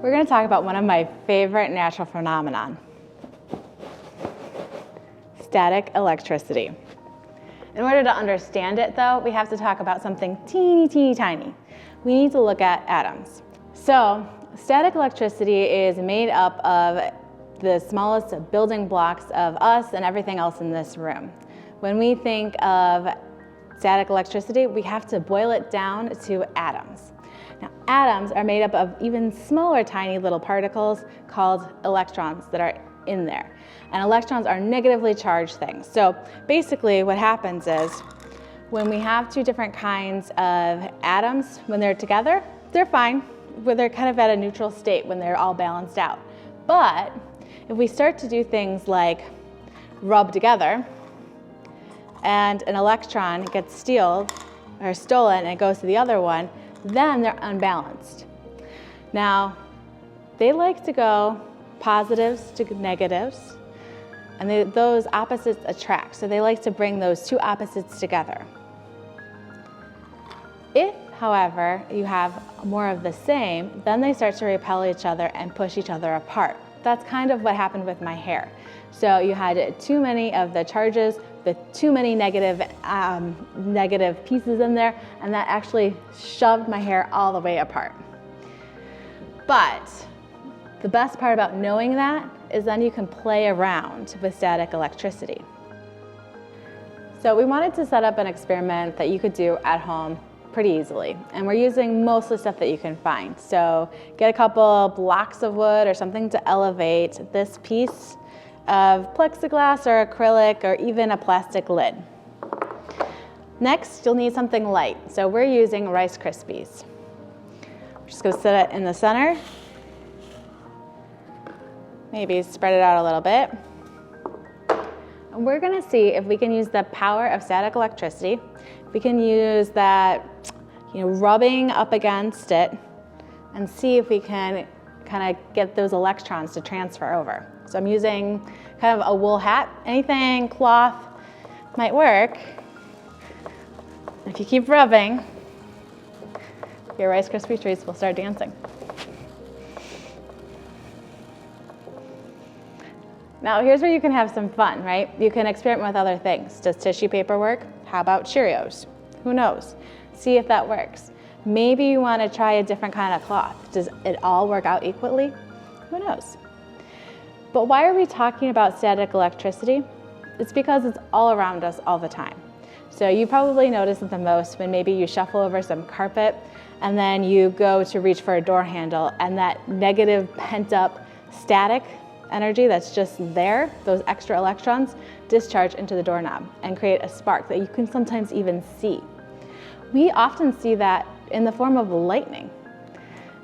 we're going to talk about one of my favorite natural phenomenon, static electricity. In order to understand it, though, we have to talk about something teeny, teeny, tiny. We need to look at atoms. So, static electricity is made up of the smallest building blocks of us and everything else in this room. When we think of static electricity, we have to boil it down to atoms. Now, atoms are made up of even smaller, tiny little particles called electrons that are in there. And electrons are negatively charged things. So basically what happens is when we have two different kinds of atoms, when they're together, they're fine. They're kind of at a neutral state when they're all balanced out. But if we start to do things like rub together and an electron gets stolen and it goes to the other one, then they're unbalanced. Now, they like to go positives to negatives, and those opposites attract. So they like to bring those two opposites together. If, however, you have more of the same, then they start to repel each other and push each other apart. That's kind of what happened with my hair. So you had too many of the charges with too many negative pieces in there, and that actually shoved my hair all the way apart. But the best part about knowing that is then you can play around with static electricity. So we wanted to set up an experiment that you could do at home pretty easily, and we're using most of the stuff that you can find. So get a couple blocks of wood or something to elevate this piece of plexiglass or acrylic or even a plastic lid. Next, you'll need something light. So we're using Rice Krispies. We're just gonna set it in the center. Maybe spread it out a little bit. And we're gonna see if we can use the power of static electricity. We can use that, rubbing up against it and see if we can kind of get those electrons to transfer over. So I'm using kind of a wool hat. Anything cloth might work. If you keep rubbing, your Rice Krispie treats will start dancing. Now here's where you can have some fun, right? You can experiment with other things. Does tissue paper work? How about Cheerios? Who knows? See if that works. Maybe you want to try a different kind of cloth. Does it all work out equally? Who knows? But why are we talking about static electricity? It's because it's all around us all the time. So you probably notice it the most when maybe you shuffle over some carpet and then you go to reach for a door handle, and that negative pent up static energy that's just there, those extra electrons, discharge into the doorknob and create a spark that you can sometimes even see. We often see that in the form of lightning.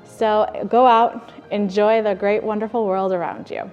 So go out, enjoy the great, wonderful world around you.